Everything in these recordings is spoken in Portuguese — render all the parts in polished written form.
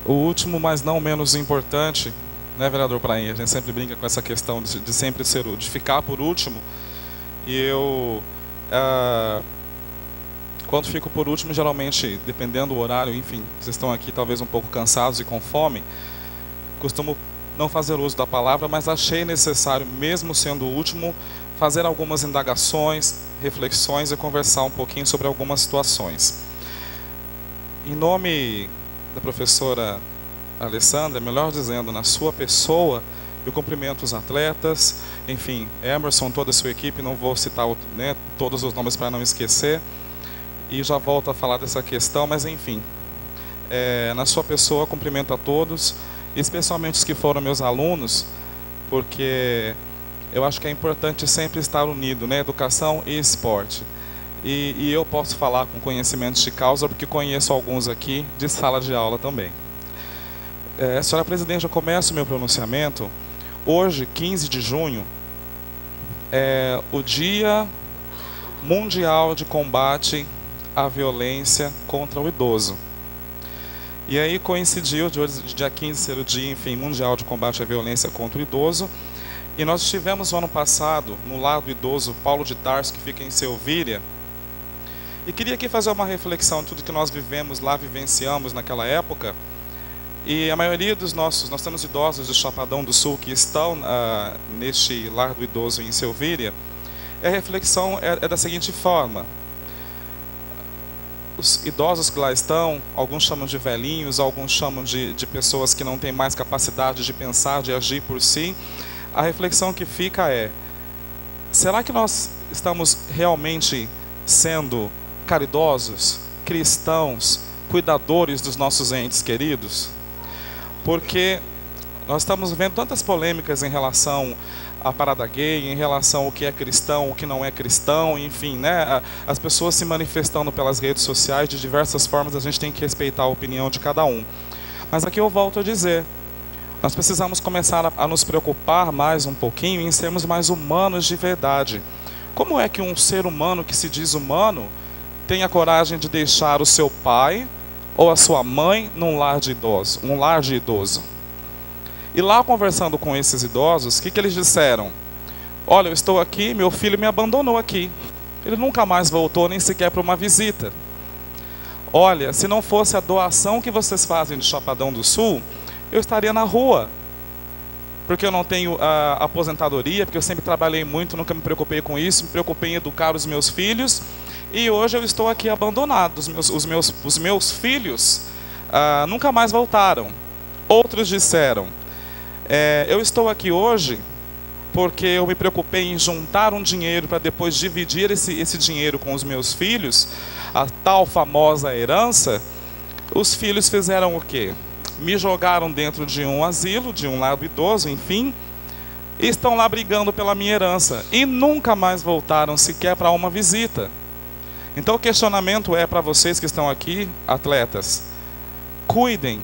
O último, mas não menos importante, né, vereador Prainha? A gente sempre brinca com essa questão de sempre ser, de ficar por último. E eu, quando fico por último, geralmente, dependendo do horário, enfim, vocês estão aqui talvez um pouco cansados e com fome, costumo não fazer uso da palavra, mas achei necessário, mesmo sendo o último, fazer algumas indagações, reflexões e conversar um pouquinho sobre algumas situações. Em nome da professora Alessandra, melhor dizendo, na sua pessoa, eu cumprimento os atletas, enfim, Emerson, toda a sua equipe, não vou citar, né, todos os nomes para não esquecer, e já volto a falar dessa questão, mas enfim, na sua pessoa, cumprimento a todos, especialmente os que foram meus alunos, porque eu acho que é importante sempre estar unido, né, educação e esporte. E eu posso falar com conhecimentos de causa, porque conheço alguns aqui de sala de aula também. Senhora Presidente, eu começo o meu pronunciamento. Hoje, 15 de junho, é o Dia Mundial de Combate à Violência contra o Idoso. E aí coincidiu de hoje, dia 15 ser o Dia, enfim, Mundial de Combate à Violência contra o Idoso. E nós estivemos no ano passado no lar do idoso Paulo de Tarso, que fica em Selvíria. E queria aqui fazer uma reflexão de tudo que nós vivemos lá, vivenciamos naquela época. E a maioria dos nós temos idosos do Chapadão do Sul que estão neste lar do idoso em Selvíria. E a reflexão é da seguinte forma: os idosos que lá estão, alguns chamam de velhinhos, alguns chamam de pessoas que não têm mais capacidade de pensar, de agir por si. A reflexão que fica é: será que nós estamos realmente sendo caridosos, cristãos, cuidadores dos nossos entes queridos? Porque nós estamos vendo tantas polêmicas em relação à parada gay, em relação ao que é cristão, o que não é cristão, enfim, né? As pessoas se manifestando pelas redes sociais de diversas formas, a gente tem que respeitar a opinião de cada um. Mas aqui eu volto a dizer, nós precisamos começar a nos preocupar mais um pouquinho em sermos mais humanos de verdade. Como é que um ser humano que se diz humano tem a coragem de deixar o seu pai ou a sua mãe num lar de idoso, um lar de idoso? E lá conversando com esses idosos, o que eles disseram? Olha, eu estou aqui, meu filho me abandonou aqui. Ele nunca mais voltou, nem sequer para uma visita. Olha, se não fosse a doação que vocês fazem de Chapadão do Sul, eu estaria na rua. Porque eu não tenho aposentadoria, porque eu sempre trabalhei muito, nunca me preocupei com isso, me preocupei em educar os meus filhos. E hoje eu estou aqui abandonado. Os meus filhos nunca mais voltaram. Outros disseram, eu estou aqui hoje porque eu me preocupei em juntar um dinheiro para depois dividir esse dinheiro com os meus filhos, a tal famosa herança. Os filhos fizeram o quê? Me jogaram dentro de um asilo, de um lar do idoso, enfim, e estão lá brigando pela minha herança. E nunca mais voltaram sequer para uma visita. Então o questionamento é para vocês que estão aqui, atletas: cuidem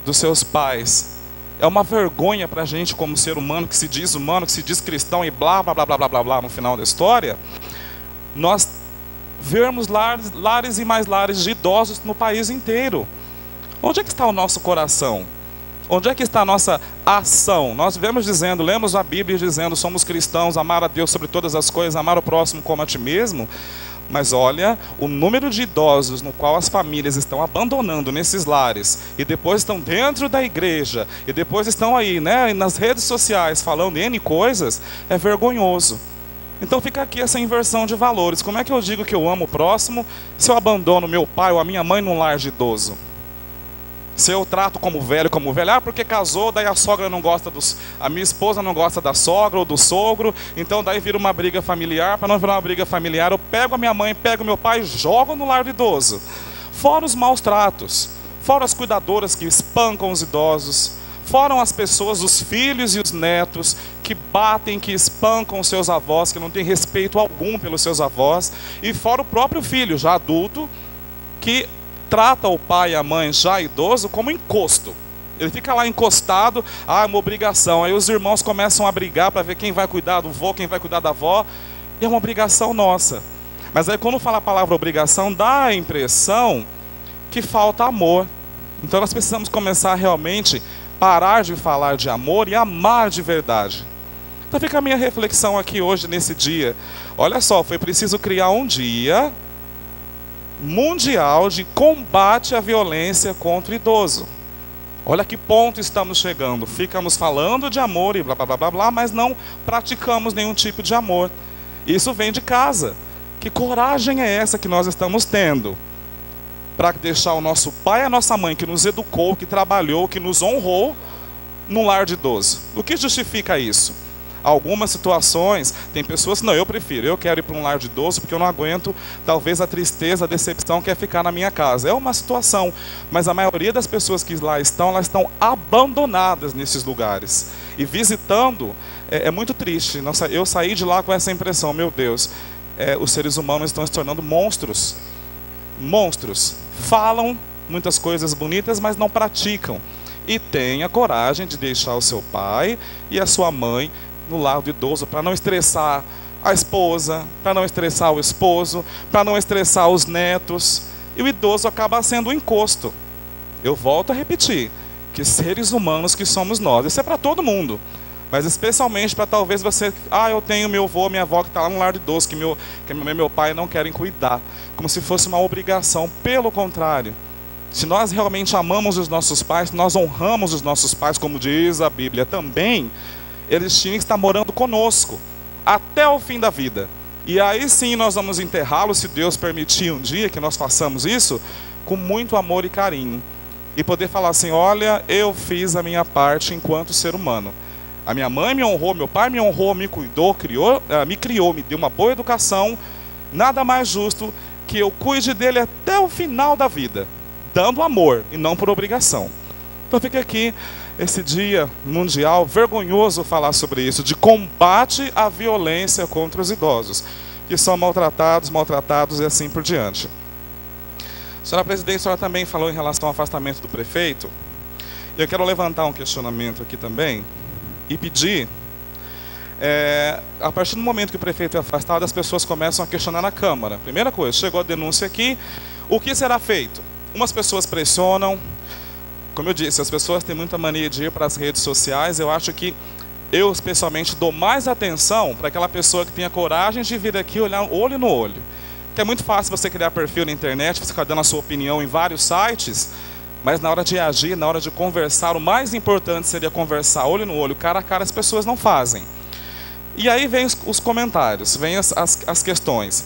dos seus pais. É uma vergonha para a gente, como ser humano, que se diz cristão e blá, blá, blá, blá, blá, blá, blá, no final da história, nós vermos lares e mais lares de idosos no país inteiro. Onde é que está o nosso coração? Onde é que está a nossa ação? Nós vivemos dizendo, lemos a Bíblia dizendo, somos cristãos, amar a Deus sobre todas as coisas, amar o próximo como a ti mesmo. Mas olha, o número de idosos no qual as famílias estão abandonando nesses lares, e depois estão dentro da igreja, e depois estão aí, né, nas redes sociais falando N coisas, é vergonhoso. Então fica aqui essa inversão de valores. Como é que eu digo que eu amo o próximo se eu abandono meu pai ou a minha mãe num lar de idoso? Se eu trato como velho, porque casou, daí a sogra não gosta a minha esposa não gosta da sogra ou do sogro, então daí vira uma briga familiar. Para não virar uma briga familiar, eu pego a minha mãe, pego meu pai e jogo no lar do idoso. Fora os maus tratos, fora as cuidadoras que espancam os idosos, fora as pessoas, os filhos e os netos, que batem, que espancam os seus avós, que não têm respeito algum pelos seus avós, e fora o próprio filho, já adulto, que trata o pai e a mãe já idoso como encosto. Ele fica lá encostado, é uma obrigação. Aí os irmãos começam a brigar para ver quem vai cuidar do vô, quem vai cuidar da avó. E é uma obrigação nossa. Mas aí quando fala a palavra obrigação, dá a impressão que falta amor. Então nós precisamos começar a realmente parar de falar de amor e amar de verdade. Então fica a minha reflexão aqui hoje, nesse dia. Olha só, foi preciso criar um dia mundial de combate à violência contra o idoso. Olha que ponto estamos chegando. Ficamos falando de amor e blá blá blá blá blá, mas não praticamos nenhum tipo de amor. Isso vem de casa. Que coragem é essa que nós estamos tendo para deixar o nosso pai e a nossa mãe, que nos educou, que trabalhou, que nos honrou, num lar de idoso? O que justifica isso? Algumas situações, tem pessoas que não, eu quero ir para um lar de idoso porque eu não aguento, talvez a tristeza, a decepção que é ficar na minha casa. É uma situação, mas a maioria das pessoas que lá estão, elas estão abandonadas nesses lugares. E visitando, é muito triste. Eu saí de lá com essa impressão, meu Deus, os seres humanos estão se tornando monstros. Monstros. Falam muitas coisas bonitas, mas não praticam. E tenha coragem de deixar o seu pai e a sua mãe no lar do idoso, para não estressar a esposa, para não estressar o esposo, para não estressar os netos. E o idoso acaba sendo um encosto. Eu volto a repetir, que seres humanos que somos nós. Isso é para todo mundo. Mas especialmente para talvez você... eu tenho meu avô, minha avó que está lá no lar de idoso, que meu pai não querem cuidar. Como se fosse uma obrigação. Pelo contrário. Se nós realmente amamos os nossos pais, nós honramos os nossos pais, como diz a Bíblia também, eles tinham que estar morando conosco, até o fim da vida. E aí sim nós vamos enterrá-los, se Deus permitir um dia que nós façamos isso, com muito amor e carinho. E poder falar assim, olha, eu fiz a minha parte enquanto ser humano. A minha mãe me honrou, meu pai me honrou, me cuidou, me criou, me deu uma boa educação. Nada mais justo que eu cuide dele até o final da vida, dando amor e não por obrigação. Então fica aqui esse dia mundial, vergonhoso falar sobre isso, de combate à violência contra os idosos, que são maltratados e assim por diante. Senhora Presidente, a senhora também falou em relação ao afastamento do prefeito. Eu quero levantar um questionamento aqui também e pedir, a partir do momento que o prefeito é afastado, as pessoas começam a questionar na Câmara. Primeira coisa, chegou a denúncia aqui, o que será feito? Umas pessoas pressionam. Como eu disse, as pessoas têm muita mania de ir para as redes sociais. Eu acho que eu, especialmente, dou mais atenção para aquela pessoa que tenha coragem de vir aqui olhar olho no olho. Porque é muito fácil você criar perfil na internet, você ficar dando a sua opinião em vários sites, mas na hora de agir, na hora de conversar, o mais importante seria conversar olho no olho, cara a cara, as pessoas não fazem. E aí vem os comentários, vem as questões.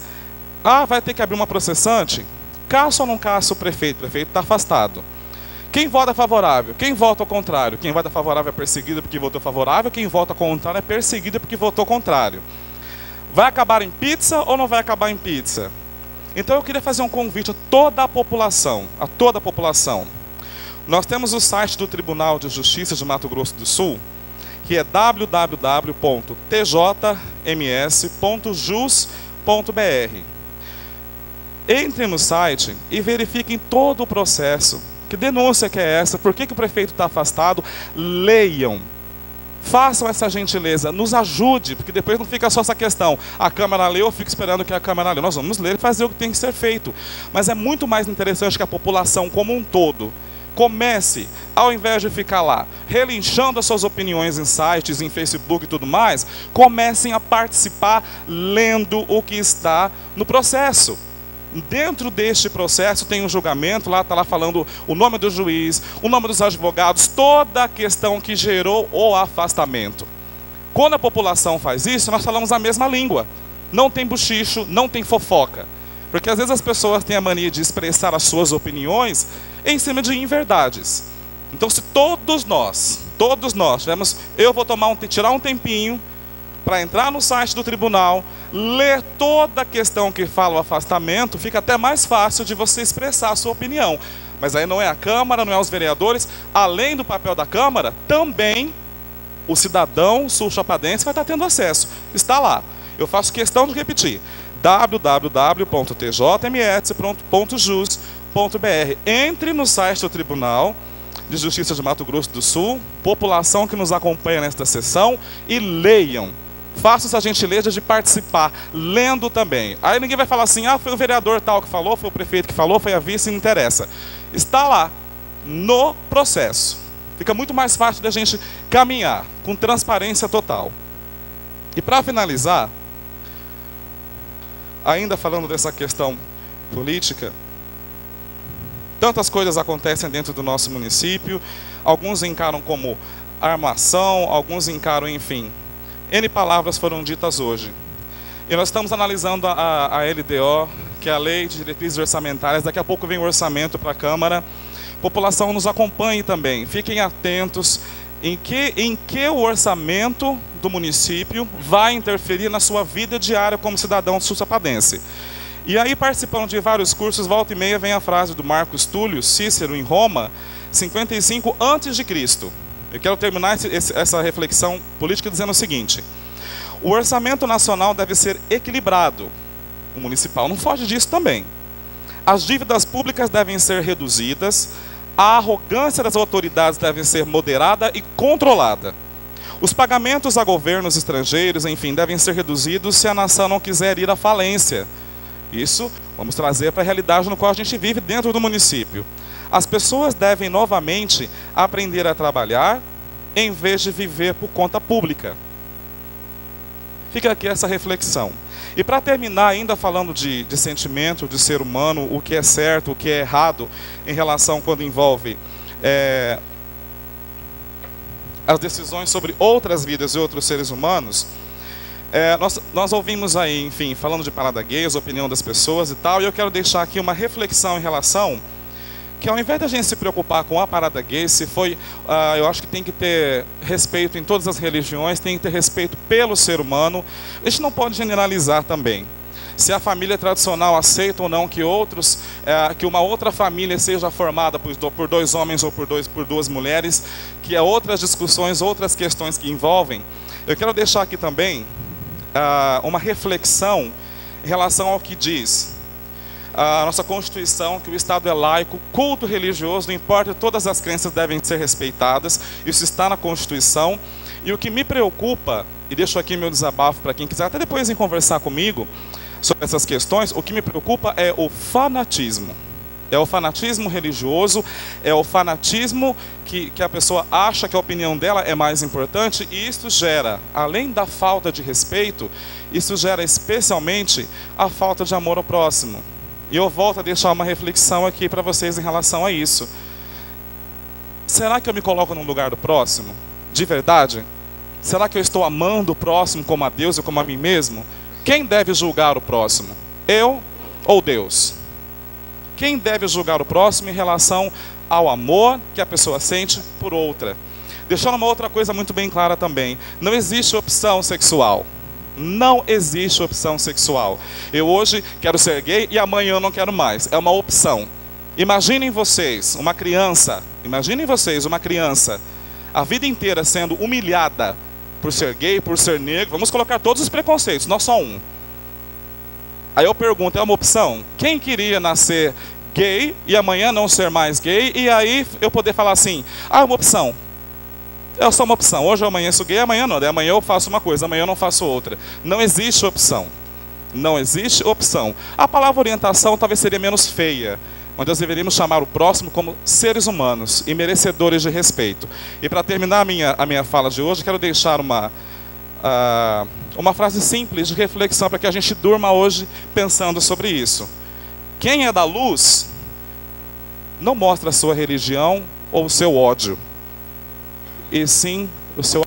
Vai ter que abrir uma processante? Caça ou não caça o prefeito? O prefeito está afastado. Quem vota favorável? Quem vota ao contrário? Quem vota favorável é perseguido porque votou favorável, quem vota contrário é perseguido porque votou contrário. Vai acabar em pizza ou não vai acabar em pizza? Então eu queria fazer um convite a toda a população, Nós temos o site do Tribunal de Justiça de Mato Grosso do Sul, que é www.tjms.jus.br. Entrem no site e verifiquem todo o processo. Que denúncia que é essa? Por que o prefeito está afastado? Leiam. Façam essa gentileza. Nos ajude, porque depois não fica só essa questão. A Câmara leu, eu fico esperando que a Câmara leu. Nós vamos ler e fazer o que tem que ser feito. Mas é muito mais interessante que a população como um todo comece, ao invés de ficar lá relinchando as suas opiniões em sites, em Facebook e tudo mais, comecem a participar lendo o que está no processo. Dentro deste processo tem um julgamento, lá está lá falando o nome do juiz, o nome dos advogados, toda a questão que gerou o afastamento. Quando a população faz isso, nós falamos a mesma língua. Não tem buchicho, não tem fofoca. Porque às vezes as pessoas têm a mania de expressar as suas opiniões em cima de inverdades. Então se todos nós tivermos, eu vou tirar um tempinho para entrar no site do tribunal, ler toda a questão que fala o afastamento, fica até mais fácil de você expressar a sua opinião. Mas aí não é a Câmara, não é os vereadores, além do papel da Câmara, também o cidadão sul-chapadense vai estar tendo acesso. Está lá. Eu faço questão de repetir, www.tjms.jus.br. Entre no site do Tribunal de Justiça de Mato Grosso do Sul, população que nos acompanha nesta sessão, e leiam. Faça essa gentileza de participar, lendo também. Aí ninguém vai falar assim, foi o vereador tal que falou, foi o prefeito que falou, foi a vice, não interessa. Está lá. no processo. Fica muito mais fácil da gente caminhar com transparência total. E para finalizar, ainda falando dessa questão política, tantas coisas acontecem dentro do nosso município, alguns encaram como armação, alguns encaram, enfim, N palavras foram ditas hoje. E nós estamos analisando a LDO, que é a Lei de Diretrizes Orçamentárias. Daqui a pouco vem o orçamento para a Câmara. População, nos acompanhe também. Fiquem atentos em que o orçamento do município vai interferir na sua vida diária como cidadão sussapadense. E aí, participando de vários cursos, volta e meia vem a frase do Marcos Túlio Cícero, em Roma, 55 a.C. Eu quero terminar essa reflexão política dizendo o seguinte: o orçamento nacional deve ser equilibrado. O municipal não foge disso também. As dívidas públicas devem ser reduzidas, a arrogância das autoridades deve ser moderada e controlada. Os pagamentos a governos estrangeiros, enfim, devem ser reduzidos se a nação não quiser ir à falência. Isso vamos trazer para a realidade no qual a gente vive dentro do município. As pessoas devem novamente aprender a trabalhar em vez de viver por conta pública. Fica aqui essa reflexão. E para terminar, ainda falando de sentimento, de ser humano, o que é certo, o que é errado, em relação quando envolve as decisões sobre outras vidas e outros seres humanos, nós ouvimos aí, enfim, falando de parada gay, a opinião das pessoas e tal, e eu quero deixar aqui uma reflexão em relação que, ao invés de a gente se preocupar com a parada gay, eu acho que tem que ter respeito em todas as religiões, tem que ter respeito pelo ser humano. A gente não pode generalizar também. Se a família tradicional aceita ou não que uma outra família seja formada por dois homens ou por duas mulheres, que há outras discussões, outras questões que envolvem. Eu quero deixar aqui também uma reflexão em relação ao que diz a nossa Constituição, que o Estado é laico, culto religioso, não importa, todas as crenças devem ser respeitadas, isso está na Constituição. E o que me preocupa, e deixo aqui meu desabafo para quem quiser até depois em conversar comigo sobre essas questões, o que me preocupa é o fanatismo. É o fanatismo religioso, é o fanatismo que a pessoa acha que a opinião dela é mais importante, e isso gera, além da falta de respeito, isso gera especialmente a falta de amor ao próximo. E eu volto a deixar uma reflexão aqui para vocês em relação a isso. Será que eu me coloco no lugar do próximo? De verdade? Será que eu estou amando o próximo como a Deus e como a mim mesmo? Quem deve julgar o próximo? Eu ou Deus? Quem deve julgar o próximo em relação ao amor que a pessoa sente por outra? Deixando uma outra coisa muito bem clara também. Não existe opção sexual. Não existe opção sexual. Eu hoje quero ser gay e amanhã eu não quero mais. É uma opção. Imaginem vocês, uma criança, a vida inteira sendo humilhada por ser gay, por ser negro. Vamos colocar todos os preconceitos, não só um. Aí eu pergunto, é uma opção? Quem queria nascer gay e amanhã não ser mais gay, e aí eu poder falar assim, é uma opção. É só uma opção. Hoje eu amanheço gay, amanhã não. Amanhã eu faço uma coisa, amanhã eu não faço outra. Não existe opção. Não existe opção. A palavra orientação talvez seria menos feia, mas nós deveríamos chamar o próximo como seres humanos e merecedores de respeito. E para terminar a minha fala de hoje, quero deixar uma frase simples de reflexão para que a gente durma hoje pensando sobre isso. Quem é da luz não mostra a sua religião ou o seu ódio, e sim o seu